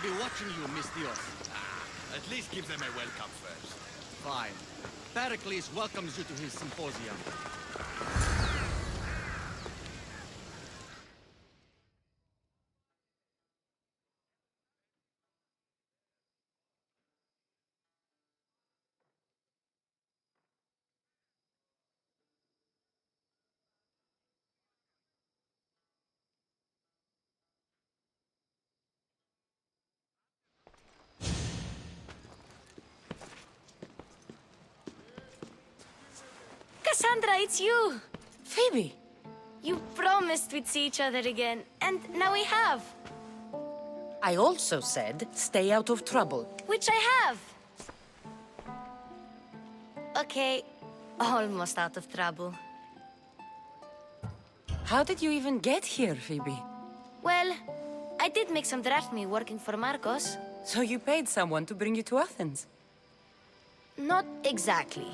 will be watching you, Miss Dios. At least give them a welcome first. Fine. Perikles welcomes you to his symposium. Cassandra, it's you! Phoebe! You promised we'd see each other again, and now we have. I also said, stay out of trouble. Which I have. Okay, almost out of trouble. How did you even get here, Phoebe? Well, I did make some drachmi working for Marcos. So you paid someone to bring you to Athens? Not exactly.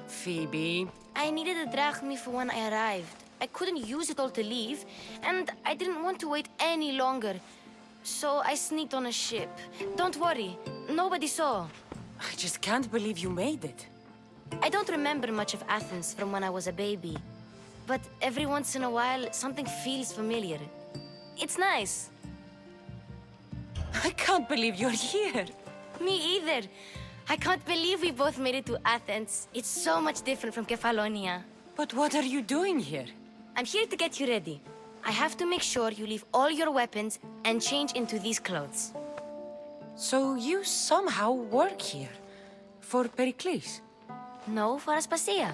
Phoebe... I needed a drachmi for when I arrived. I couldn't use it all to leave, and I didn't want to wait any longer. So I sneaked on a ship. Don't worry, nobody saw. I just can't believe you made it. I don't remember much of Athens from when I was a baby. But every once in a while, something feels familiar. It's nice. I can't believe you're here. Me either. I can't believe we both made it to Athens. It's so much different from Kefalonia. But what are you doing here? I'm here to get you ready. I have to make sure you leave all your weapons and change into these clothes. So you somehow work here? For Perikles? No, for Aspasia.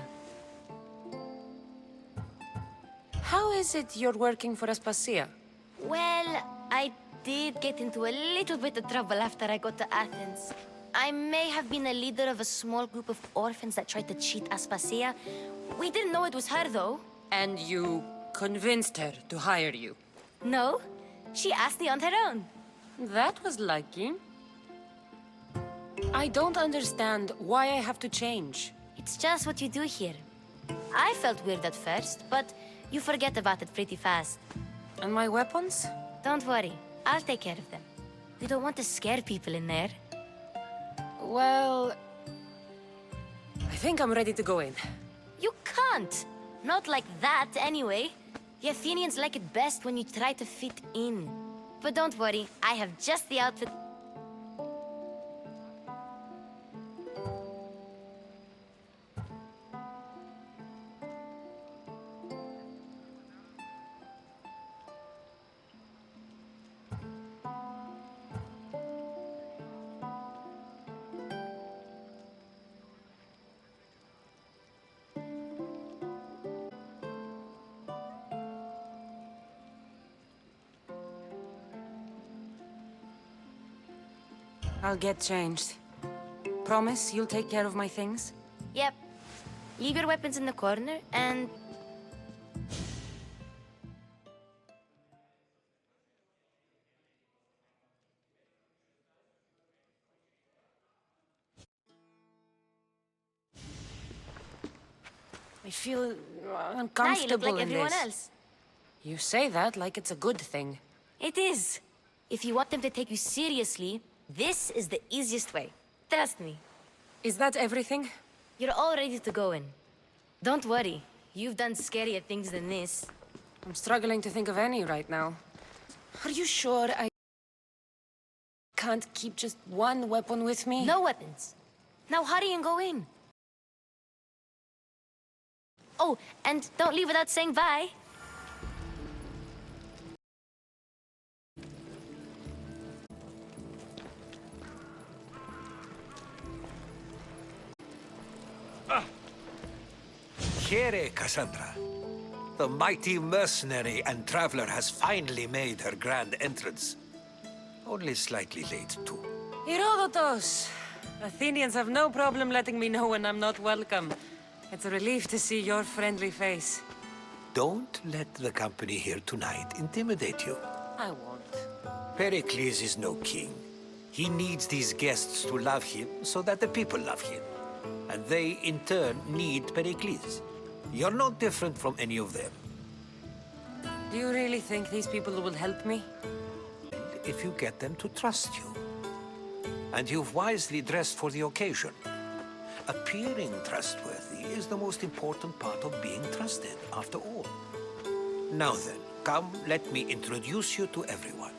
How is it you're working for Aspasia? Well, I did get into a little bit of trouble after I got to Athens. I may have been a leader of a small group of orphans that tried to cheat Aspasia. We didn't know it was her, though. And you convinced her to hire you? No, she asked me on her own. That was lucky. I don't understand why I have to change. It's just what you do here. I felt weird at first, but you forget about it pretty fast. And my weapons? Don't worry, I'll take care of them. We don't want to scare people in there. Well... I think I'm ready to go in. You can't! Not like that, anyway. The Athenians like it best when you try to fit in. But don't worry, I have just the outfit. I'll get changed. Promise you'll take care of my things? Yep. Leave your weapons in the corner, and... I feel now uncomfortable you look like in everyone this. else. You say that like it's a good thing. It is. If you want them to take you seriously, this is the easiest way. Trust me. Is that everything? You're all ready to go in. Don't worry. You've done scarier things than this. I'm struggling to think of any right now. Are you sure I can't keep just one weapon with me? No weapons. Now hurry and go in. Oh, and don't leave without saying bye. Here, Cassandra. The mighty mercenary and traveler has finally made her grand entrance. Only slightly late, too. Herodotos! Athenians have no problem letting me know when I'm not welcome. It's a relief to see your friendly face. Don't let the company here tonight intimidate you. I won't. Pericles is no king. He needs these guests to love him so that the people love him. And they, in turn, need Pericles. You're no different from any of them. Do you really think these people will help me? if you get them to trust you. And you've wisely dressed for the occasion. Appearing trustworthy is the most important part of being trusted, after all. Now then, come, let me introduce you to everyone.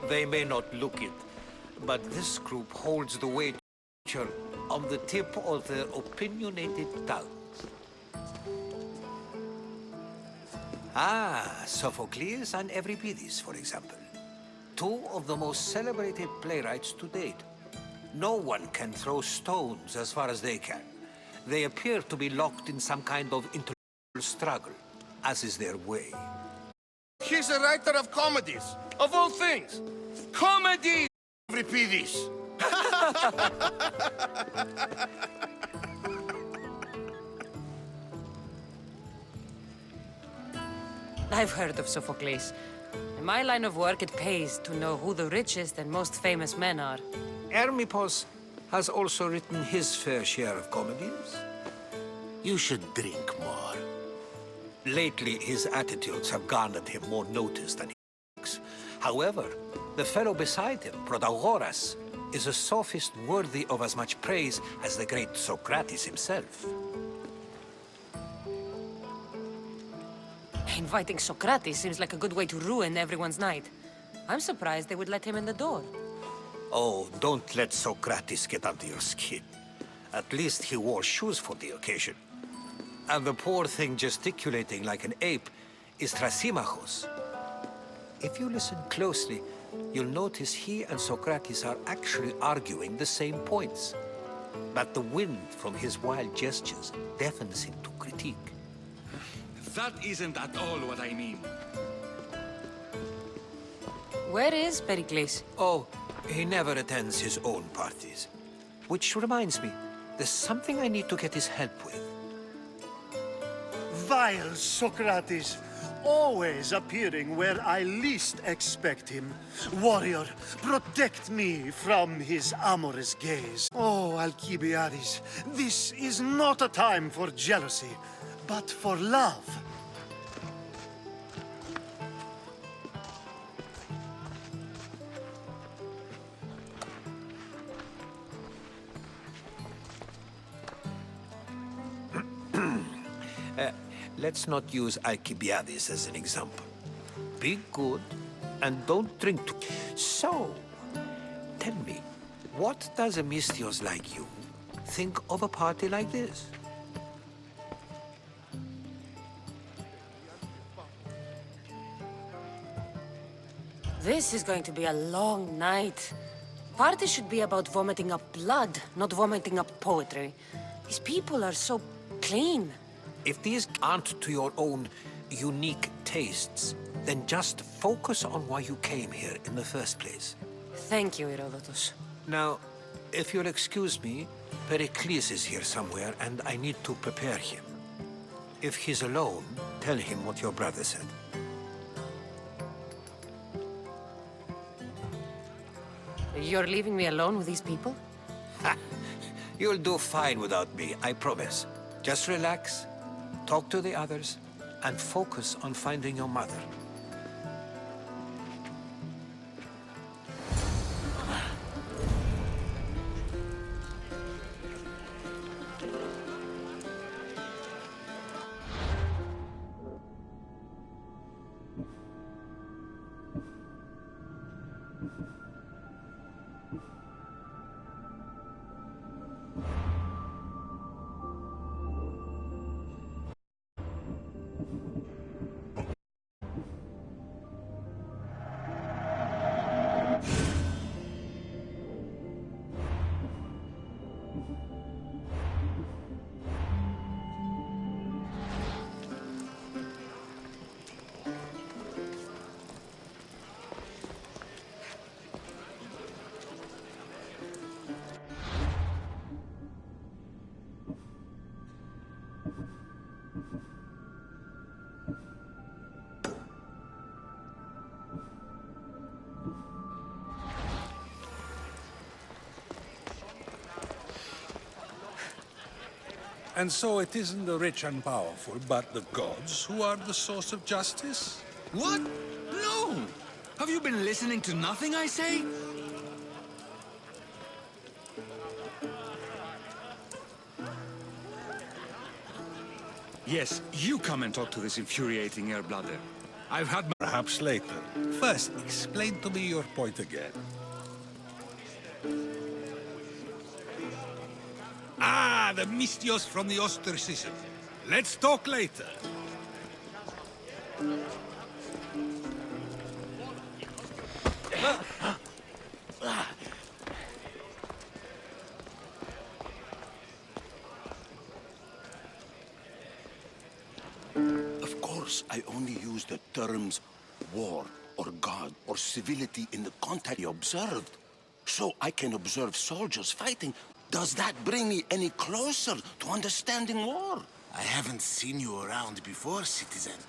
They may not look it, but this group holds the weight on the tip of their opinionated tongues. Ah, Sophocles and Euripides, for example. Two of the most celebrated playwrights to date. No one can throw stones as far as they can. They appear to be locked in some kind of intellectual struggle, as is their way. He's a writer of comedies, of all things. Comedies, Euripides. I've heard of Sophocles. In my line of work, it pays to know who the richest and most famous men are. Hermippos has also written his fair share of comedies. You should drink more. Lately, his attitudes have garnered him more notice than he thinks. However, the fellow beside him, Protagoras, is a sophist worthy of as much praise as the great Socrates himself. Inviting Socrates seems like a good way to ruin everyone's night. I'm surprised they would let him in the door. Oh, don't let Socrates get under your skin. At least he wore shoes for the occasion. And the poor thing gesticulating like an ape is Thrasymachos. If you listen closely, you'll notice he and Socrates are actually arguing the same points. But the wind from his wild gestures deafens him to critique. That isn't at all what I mean. Where is Perikles? Oh, he never attends his own parties. Which reminds me, there's something I need to get his help with. Vile Socrates, always appearing where I least expect him. Warrior, protect me from his amorous gaze. Oh, Alcibiades, this is not a time for jealousy, but for love. Let's not use Alcibiades as an example. Be good and don't drink too. So, tell me, what does a Mystios like you think of a party like this? This is going to be a long night. Party should be about vomiting up blood, not vomiting up poetry. These people are so clean. If these aren't to your own unique tastes, then just focus on why you came here in the first place. Thank you, Herodotus. Now, if you'll excuse me, Perikles is here somewhere, and I need to prepare him. If he's alone, tell him what your brother said. You're leaving me alone with these people? You'll do fine without me, I promise. Just relax, talk to the others, and focus on finding your mother. And so it isn't the rich and powerful, but the gods who are the source of justice? What? No! Have you been listening to nothing I say? Yes, you come and talk to this infuriating air-blooder. I've had my... Perhaps later. First, explain to me your point again. Ah, the Mystios from the ostracism. Let's talk later. Of course, I only use the terms war or God or civility in the context I observed. So I can observe soldiers fighting. Does that bring me any closer to understanding war? I haven't seen you around before, citizen.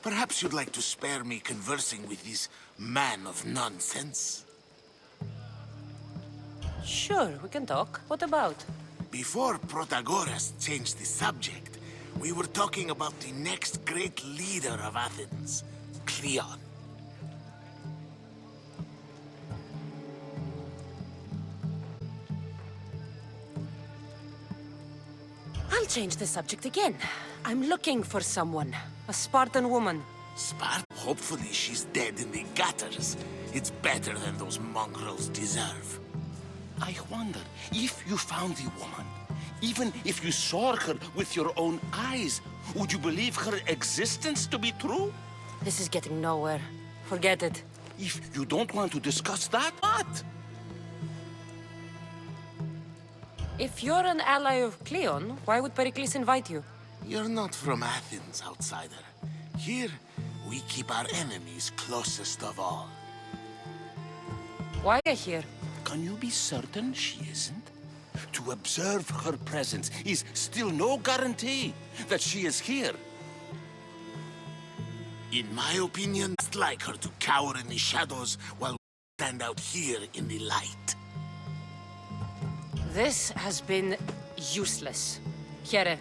Perhaps you'd like to spare me conversing with this man of nonsense? Sure, we can talk. What about? Before Protagoras changed the subject, we were talking about the next great leader of Athens, Cleon. I'll change the subject again. I'm looking for someone. A Spartan woman. Spart? Hopefully she's dead in the gutters. It's better than those mongrels deserve. I wonder if you found the woman, even if you saw her with your own eyes, would you believe her existence to be true? This is getting nowhere. Forget it. If you don't want to discuss that, what? If you're an ally of Cleon, why would Perikles invite you? You're not from Athens, outsider. Here, we keep our enemies closest of all. Why are you here? Can you be certain she isn't? To observe her presence is still no guarantee that she is here. In my opinion, it's like her to cower in the shadows while we stand out here in the light. This has been useless. Here.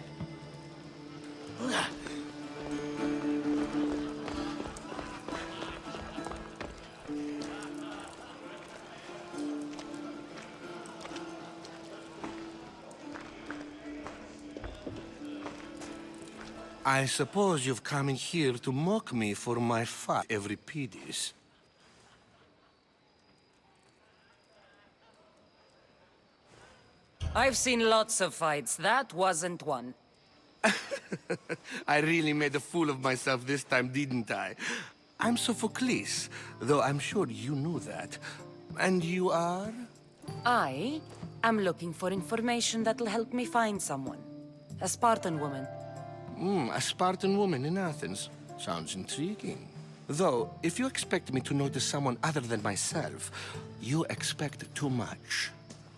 I suppose you've come in here to mock me for my fight, Euripides. I've seen lots of fights. That wasn't one. I really made a fool of myself this time, didn't I? I'm Sophocles, though I'm sure you knew that. And you are? I am looking for information that'll help me find someone. A Spartan woman. A Spartan woman in Athens. Sounds intriguing. Though, if you expect me to notice someone other than myself, you expect too much.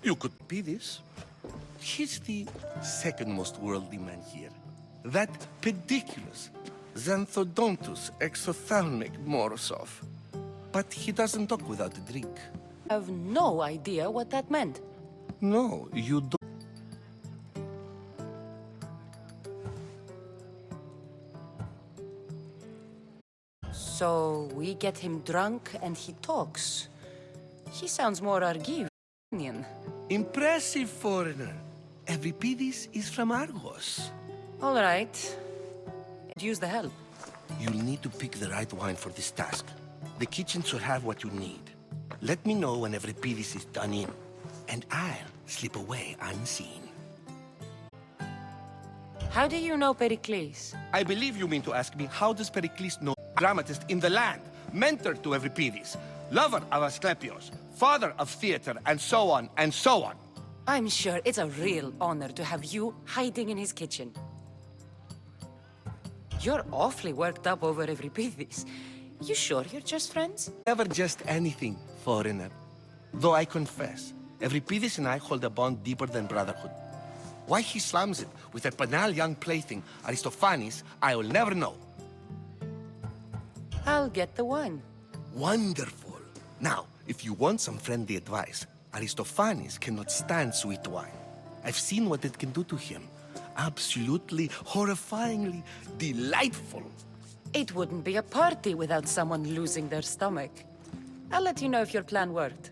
You could be this. He's the second most worldly man here. That pediculous Xanthodontus exophthalmic Morosov. But he doesn't talk without a drink. I have no idea what that meant. No, you don't. So we get him drunk and he talks. He sounds more Argivian. Impressive, foreigner. Euripides is from Argos. All right. Use the help. You'll need to pick the right wine for this task. The kitchen should have what you need. Let me know when Euripides is done in, and I'll slip away unseen. How do you know Perikles? I believe you mean to ask me, how does Pericles know dramatist in the land, mentor to Euripides, lover of Asclepios, father of theater, and so on, and so on? I'm sure it's a real honor to have you hiding in his kitchen. You're awfully worked up over Euripides. You sure you're just friends? Never just anything, foreigner. Though I confess, Euripides and I hold a bond deeper than brotherhood. Why he slams it with a banal young plaything, Aristophanes, I will never know. I'll get the wine. Wonderful. Now, if you want some friendly advice, Aristophanes cannot stand sweet wine. I've seen what it can do to him. Absolutely, horrifyingly delightful. It wouldn't be a party without someone losing their stomach. I'll let you know if your plan worked.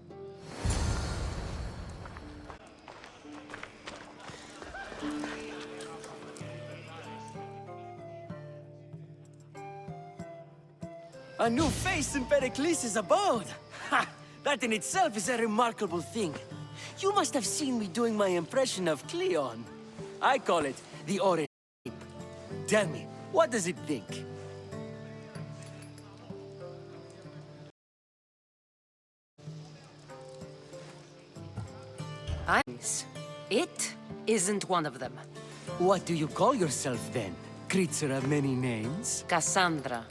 A new face in Perikles' abode! Ha! That in itself is a remarkable thing. You must have seen me doing my impression of Cleon. I call it the orange ape. Tell me, what does it think? It isn't one of them. What do you call yourself then? Creature of many names? Cassandra.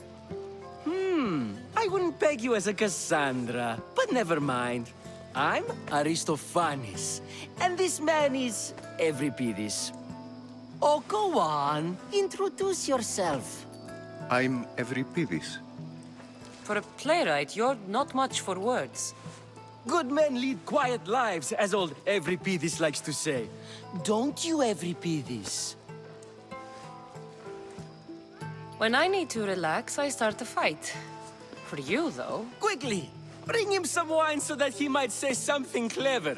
I wouldn't peg you as a Cassandra, but never mind. I'm Aristophanes, and this man is Euripides. Oh, go on. Introduce yourself. I'm Euripides. For a playwright, you're not much for words. Good men lead quiet lives, as old Euripides likes to say. Don't you, Euripides? When I need to relax, I start a fight. For you, though... Quickly! Bring him some wine so that he might say something clever.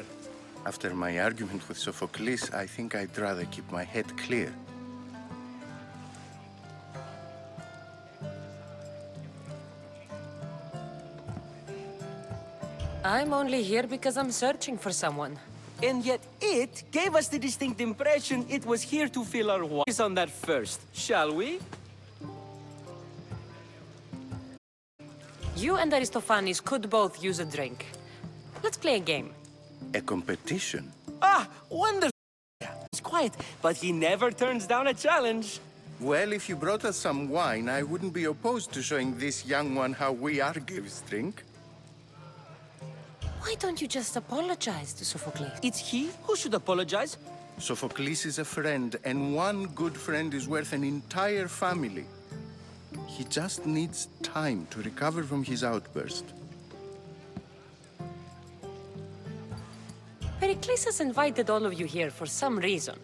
After my argument with Sophocles, I think I'd rather keep my head clear. I'm only here because I'm searching for someone. And yet it gave us the distinct impression it was here to fill our wines on that first, shall we? You and Aristophanes could both use a drink. Let's play a game. A competition? Ah, wonderful! He's quiet, but he never turns down a challenge. Well, if you brought us some wine, I wouldn't be opposed to showing this young one how we Argives drink. Why don't you just apologize to Sophocles? It's he who should apologize. Sophocles is a friend, and one good friend is worth an entire family. He just needs time to recover from his outburst. Perikles has invited all of you here for some reason.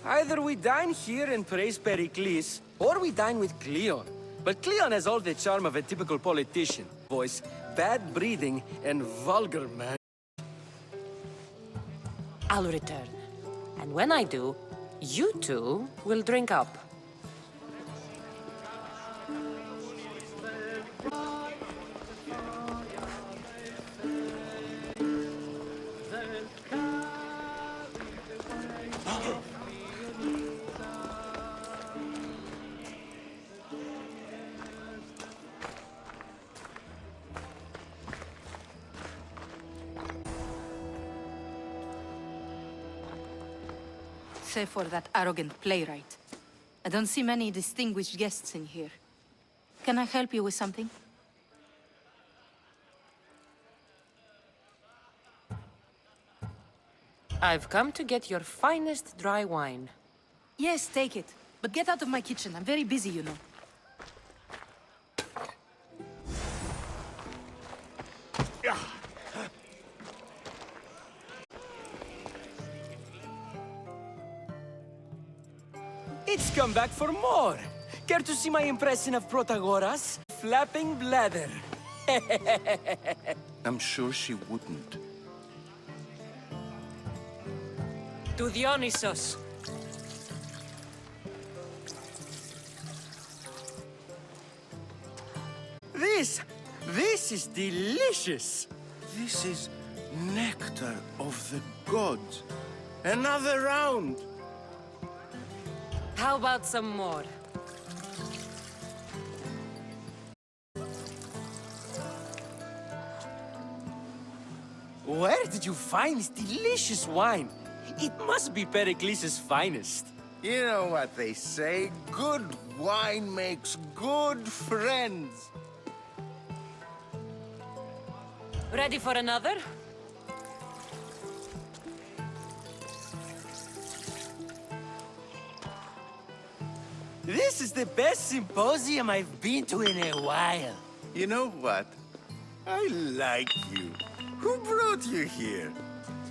Either we dine here and praise Perikles, or we dine with Cleon. But Cleon has all the charm of a typical politician. Voice, bad breeding, and vulgar man. I'll return. And when I do, you two will drink up. Save for that arrogant playwright. I don't see many distinguished guests in here. Can I help you with something? I've come to get your finest dry wine. Yes, take it. But get out of my kitchen. I'm very busy, you know. It's come back for more. Care to see my impression of Protagoras? Flapping bladder. I'm sure she wouldn't. To Dionysos. This is delicious. This is nectar of the gods. Another round. How about some more? Where did you find this delicious wine? It must be Perikles' finest. You know what they say, good wine makes good friends. Ready for another? This is the best symposium I've been to in a while. You know what? I like you. Who brought you here?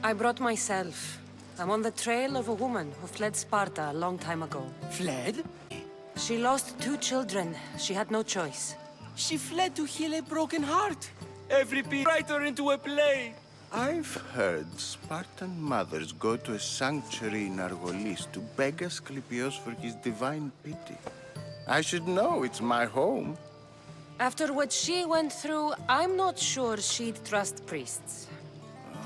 I brought myself. I'm on the trail of a woman who fled Sparta a long time ago. Fled? She lost 2 children. She had no choice. She fled to heal a broken heart. Every piece write her into a play. I've heard Spartan mothers go to a sanctuary in Argolis to beg Asclepios for his divine pity. I should know, it's my home. After what she went through, I'm not sure she'd trust priests.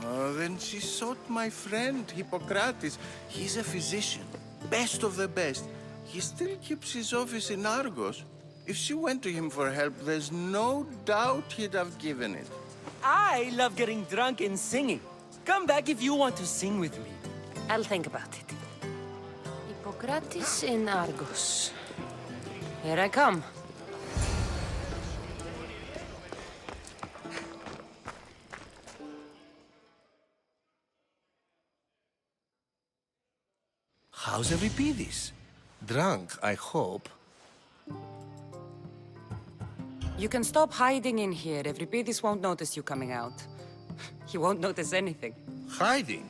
Oh, then she sought my friend, Hippocrates. He's a physician, best of the best. He still keeps his office in Argos. If she went to him for help, there's no doubt he'd have given it. I love getting drunk and singing. Come back if you want to sing with me. I'll think about it. Hippocrates in Argos. Here I come. How's Euripides? Drunk, I hope. You can stop hiding in here. Euripides won't notice you coming out. He won't notice anything. Hiding?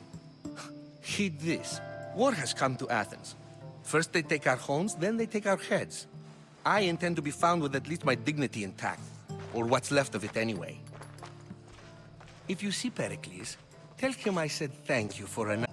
Heed this. War has come to Athens. First they take our homes, then they take our heads. I intend to be found with at least my dignity intact. Or what's left of it anyway. If you see Perikles, tell him I said thank you for an...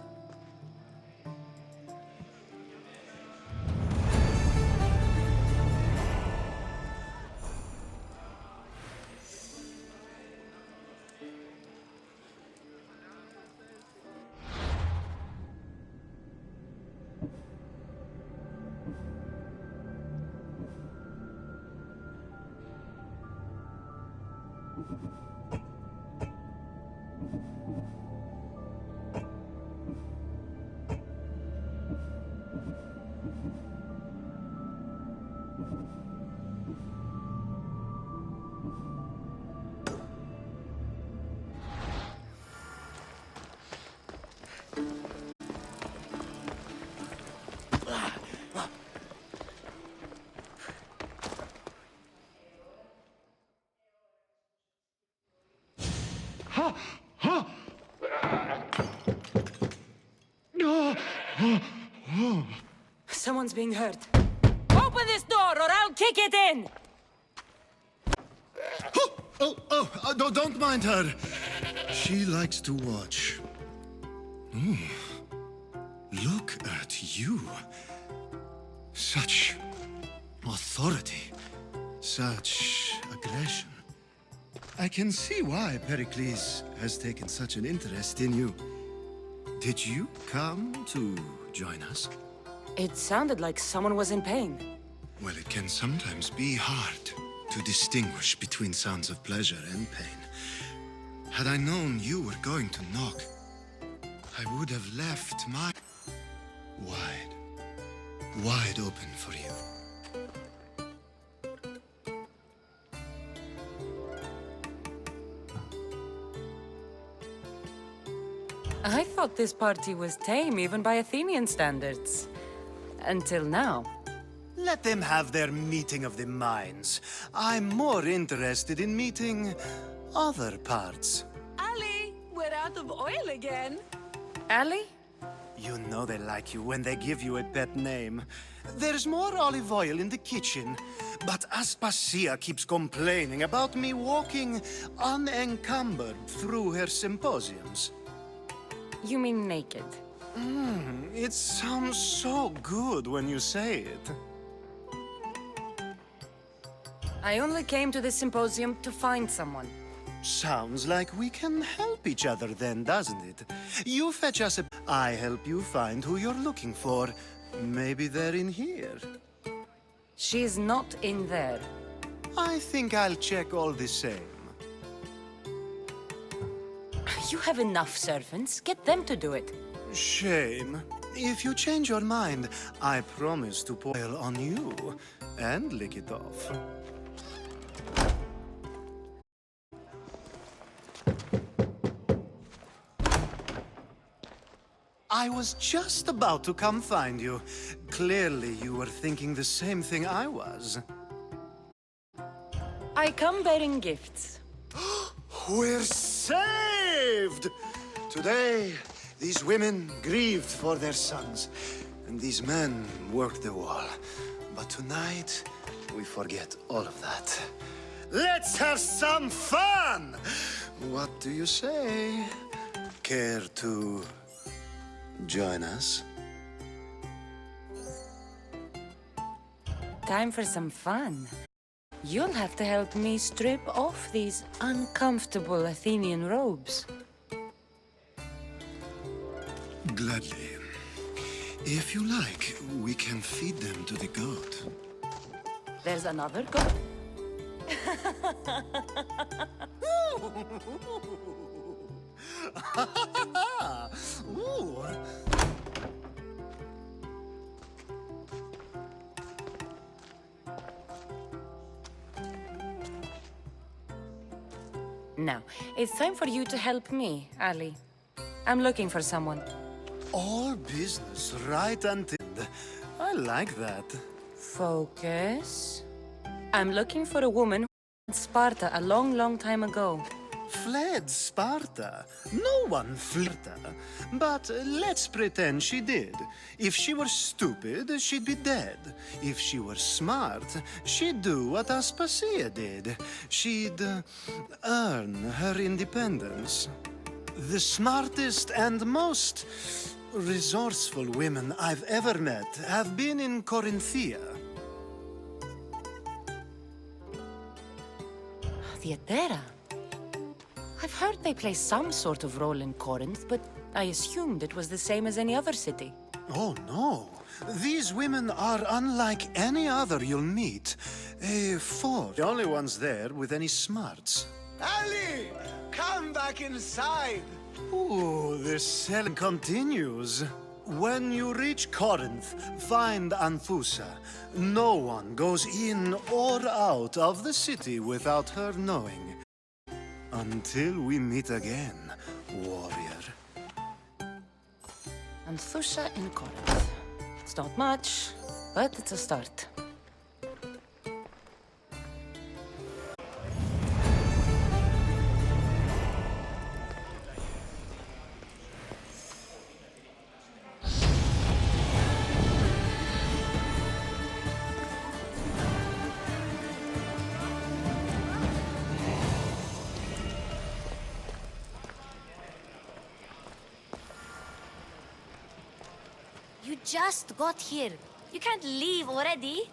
Someone's being hurt. Open this door or I'll kick it in! Don't mind her. She likes to watch. Look at you. Such authority. Such aggression. I can see why Pericles has taken such an interest in you. Did you come to join us? It sounded like someone was in pain. Well, it can sometimes be hard to distinguish between sounds of pleasure and pain. Had I known you were going to knock, I would have left my wide open for you. I thought this party was tame even by Athenian standards. Until now. Let them have their meeting of the minds. I'm more interested in meeting other parts. Ali, we're out of oil again. Ali? You know they like you when they give you a pet name. There's more olive oil in the kitchen, but Aspasia keeps complaining about me walking unencumbered through her symposiums. You mean naked? It sounds so good when you say it. I only came to this symposium to find someone. Sounds like we can help each other then, doesn't it? You fetch us a... I help you find who you're looking for. Maybe they're in here. She's not in there. I think I'll check all the same. You have enough servants. Get them to do it. Shame. If you change your mind, I promise to pour oil on you and lick it off. I was just about to come find you. Clearly, you were thinking the same thing I was. I come bearing gifts. We're saved! Today, these women grieved for their sons, and these men worked the wall. But tonight, we forget all of that. Let's have some fun! What do you say? Care to join us? Time for some fun. You'll have to help me strip off these uncomfortable Athenian robes. Gladly. If you like, we can feed them to the goat. There's another goat. Ooh. Now, it's time for you to help me, Ali. I'm looking for someone. All business right until... I like that. Focus. I'm looking for a woman who fled Sparta a long, long time ago. Fled Sparta? No one fled Sparta. But let's pretend she did. If she were stupid, she'd be dead. If she were smart, she'd do what Aspasia did. She'd earn her independence. The smartest and most resourceful women I've ever met have been in Corinthia. Theatera. I've heard they play some sort of role in Corinth, but I assumed it was the same as any other city. Oh, no. These women are unlike any other you'll meet. The only ones there with any smarts. Ali! Come back inside! Ooh, the selling continues. When you reach Corinth, find Anfusa. No one goes in or out of the city without her knowing. Until we meet again, warrior. Anthusha in Corinth. It's not much, but it's a start. You just got here. You can't leave already.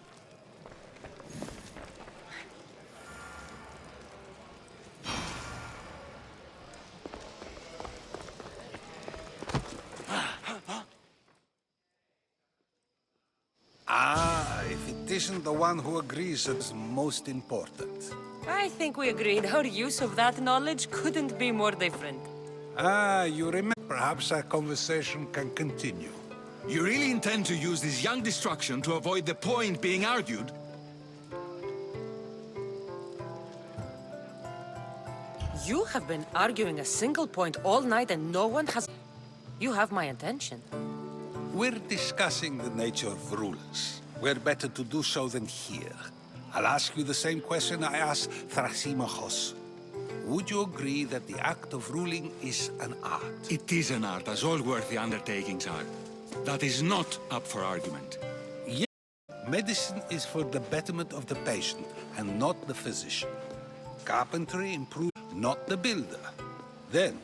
If it isn't the one who agrees it's most important. I think we agreed our use of that knowledge couldn't be more different. You remember. Perhaps our conversation can continue. You really intend to use this young destruction to avoid the point being argued? You have been arguing a single point all night and no one has... You have my attention. We're discussing the nature of rulers. Where better to do so than here? I'll ask you the same question I asked Thrasymachos. Would you agree that the act of ruling is an art? It is an art, as all worthy undertakings are. That is not up for argument. Yes. Medicine is for the betterment of the patient and not the physician. Carpentry improves, not the builder. Then,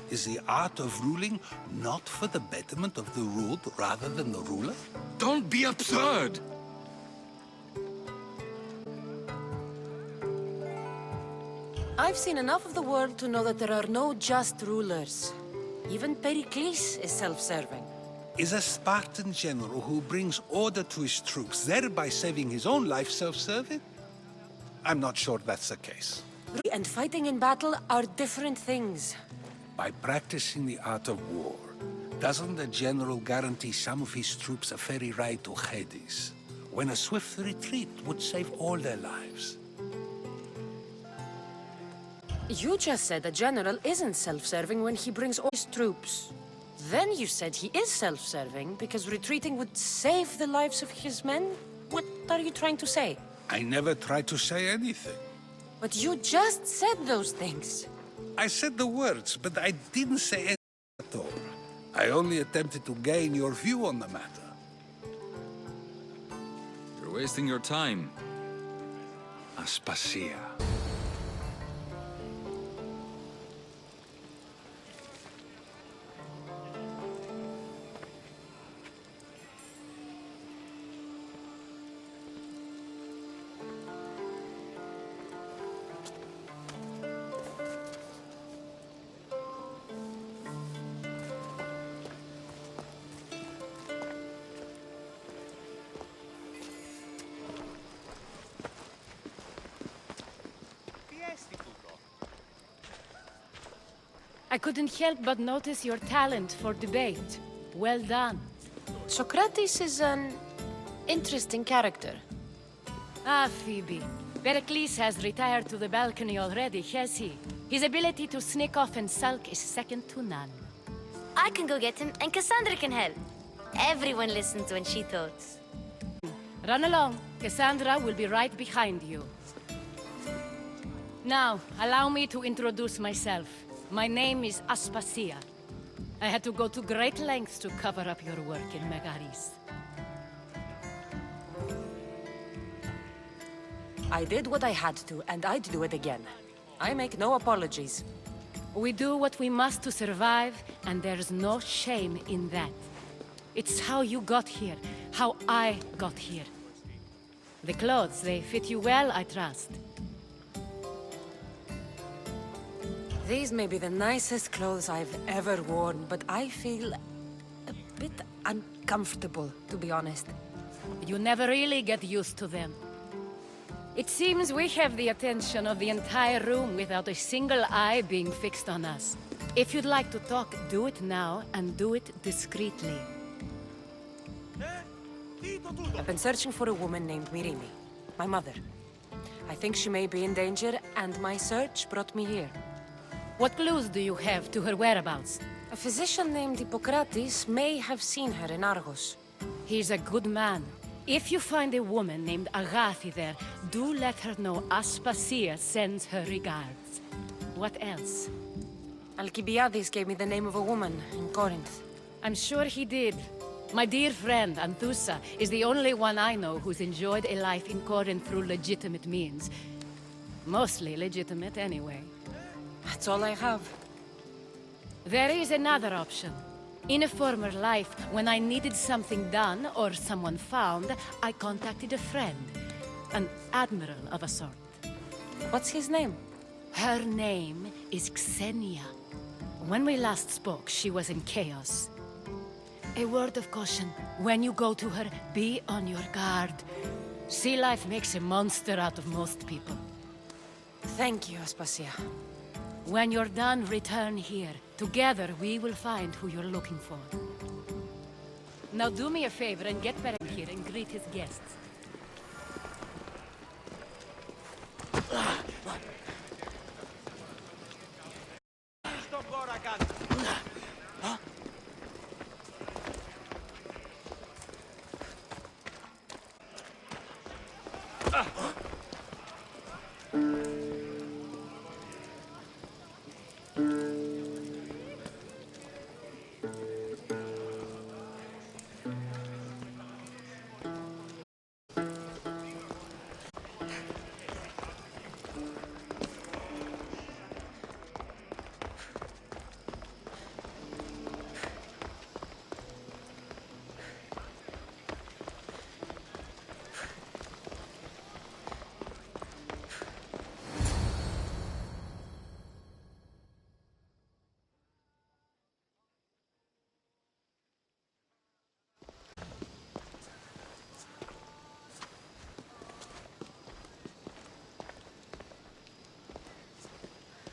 is the art of ruling not for the betterment of the ruled rather than the ruler? Don't be absurd! I've seen enough of the world to know that there are no just rulers. Even Perikles is self-serving. Is a Spartan general who brings order to his troops, thereby saving his own life, self-serving? I'm not sure that's the case. And fighting in battle are different things. By practicing the art of war, doesn't the general guarantee some of his troops a ferry ride to Hades, when a swift retreat would save all their lives? You just said a general isn't self-serving when he brings all his troops. Then you said he is self-serving because retreating would save the lives of his men? What are you trying to say? I never tried to say anything. But you just said those things. I said the words, but I didn't say anything at all. I only attempted to gain your view on the matter. You're wasting your time. Aspasia. I couldn't help but notice your talent for debate. Well done. Socrates is an interesting character. Ah, Phoebe. Perikles has retired to the balcony already, has he? His ability to sneak off and sulk is second to none. I can go get him, and Cassandra can help. Everyone listens when she talks. Run along. Cassandra will be right behind you. Now, allow me to introduce myself. My name is Aspasia. I had to go to great lengths to cover up your work in Megaris. I did what I had to, and I'd do it again. I make no apologies. We do what we must to survive, and there's no shame in that. It's how you got here, how I got here. The clothes, they fit you well, I trust. These may be the nicest clothes I've ever worn, but I feel a bit uncomfortable, to be honest. You never really get used to them. It seems we have the attention of the entire room without a single eye being fixed on us. If you'd like to talk, do it now, and do it discreetly. I've been searching for a woman named Mirimi, my mother. I think she may be in danger, and my search brought me here. What clues do you have to her whereabouts? A physician named Hippocrates may have seen her in Argos. He's a good man. If you find a woman named Agathi there, do let her know Aspasia sends her regards. What else? Alcibiades gave me the name of a woman in Corinth. I'm sure he did. My dear friend, Anthusa, is the only one I know who's enjoyed a life in Corinth through legitimate means. Mostly legitimate, anyway. That's all I have. There is another option. In a former life, when I needed something done or someone found, I contacted a friend. An admiral of a sort. What's his name? Her name is Xenia. When we last spoke, she was in chaos. A word of caution. When you go to her, be on your guard. Sea life makes a monster out of most people. Thank you, Aspasia. When you're done, return here. Together, we will find who you're looking for. Now do me a favor and get back here and greet his guests.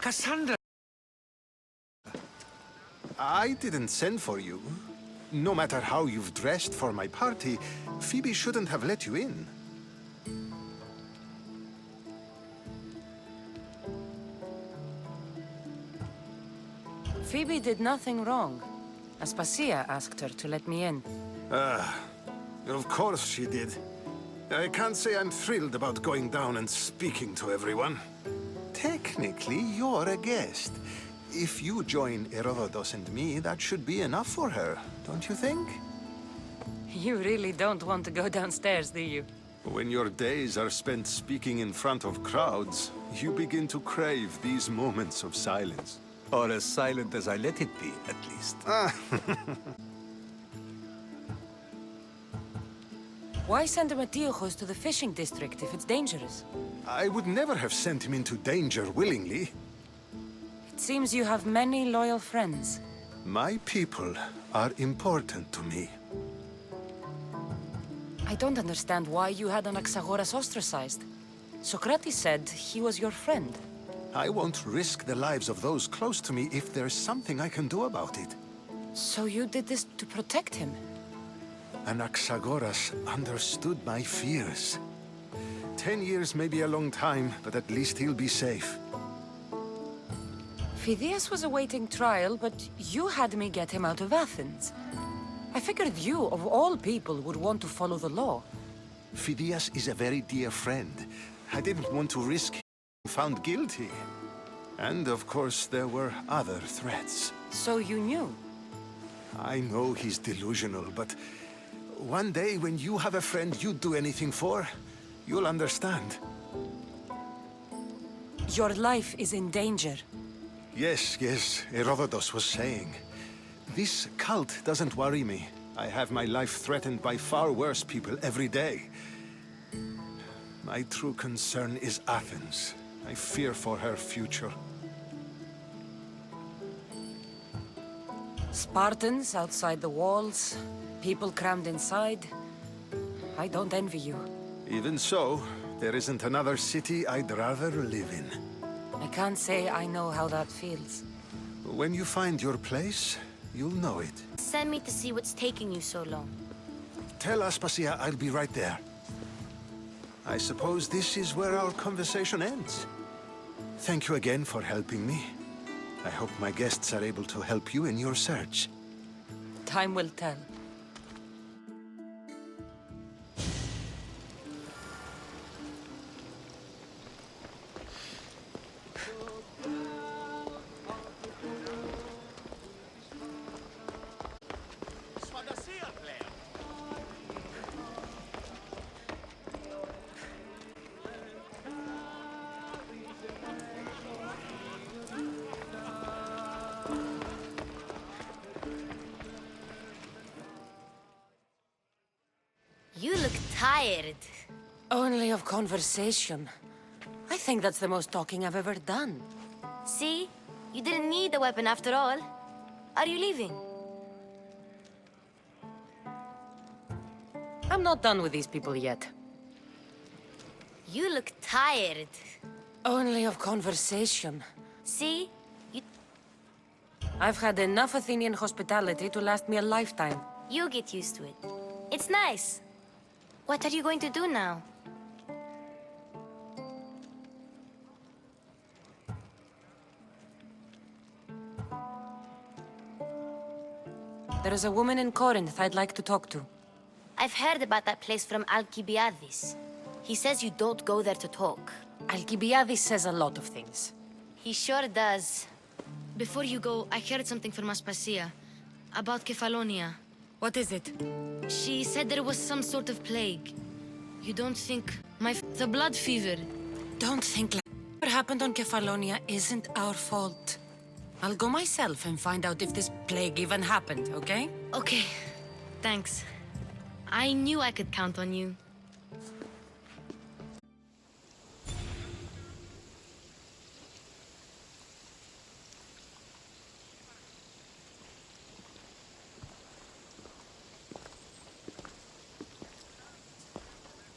Cassandra! I didn't send for you. No matter how you've dressed for my party, Phoebe shouldn't have let you in. Phoebe did nothing wrong. Aspasia asked her to let me in. Of course she did. I can't say I'm thrilled about going down and speaking to everyone. Technically, you're a guest. If you join Herodotus and me, that should be enough for her, don't you think? You really don't want to go downstairs, do you? When your days are spent speaking in front of crowds, you begin to crave these moments of silence. Or as silent as I let it be, at least. Why send Emetiochos to the fishing district if it's dangerous? I would never have sent him into danger willingly. It seems you have many loyal friends. My people are important to me. I don't understand why you had Anaxagoras ostracized. Socrates said he was your friend. I won't risk the lives of those close to me if there's something I can do about it. So you did this to protect him? Anaxagoras understood my fears. 10 years may be a long time, but at least he'll be safe. Phidias was awaiting trial, but you had me get him out of Athens. I figured you, of all people, would want to follow the law. Phidias is a very dear friend. I didn't want to risk him being found guilty. And of course, there were other threats. So you knew? I know he's delusional, but one day when you have a friend you'd do anything for, you'll understand. Your life is in danger. Yes, Herodotus was saying. This cult doesn't worry me. I have my life threatened by far worse people every day. My true concern is Athens. I fear for her future. Spartans outside the walls, people crammed inside. I don't envy you. Even so, there isn't another city I'd rather live in. I can't say I know how that feels. When you find your place, you'll know it. Send me to see what's taking you so long. Tell Aspasia I'll be right there. I suppose this is where our conversation ends. Thank you again for helping me. I hope my guests are able to help you in your search. Time will tell. You look tired. Only of conversation. I think that's the most talking I've ever done. See? You didn't need the weapon after all. Are you leaving? I'm not done with these people yet. You look tired. Only of conversation. See? I've had enough Athenian hospitality to last me a lifetime. You get used to it. It's nice. What are you going to do now? There is a woman in Corinth I'd like to talk to. I've heard about that place from Alcibiades. He says you don't go there to talk. Alcibiades says a lot of things. He sure does. Before you go, I heard something from Aspasia about Kefalonia. What is it? She said there was some sort of plague. You don't think the blood fever? Don't think like what happened on Kefalonia isn't our fault. I'll go myself and find out if this plague even happened, okay? Okay. Thanks. I knew I could count on you.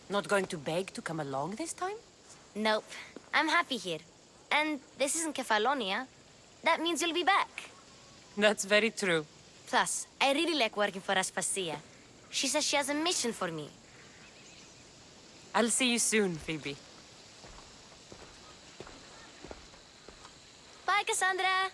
Not going to beg to come along this time? Nope. I'm happy here. And this isn't Kefalonia. That means you'll be back. That's very true. Plus, I really like working for Aspasia. She says she has a mission for me. I'll see you soon, Phoebe. Bye, Cassandra!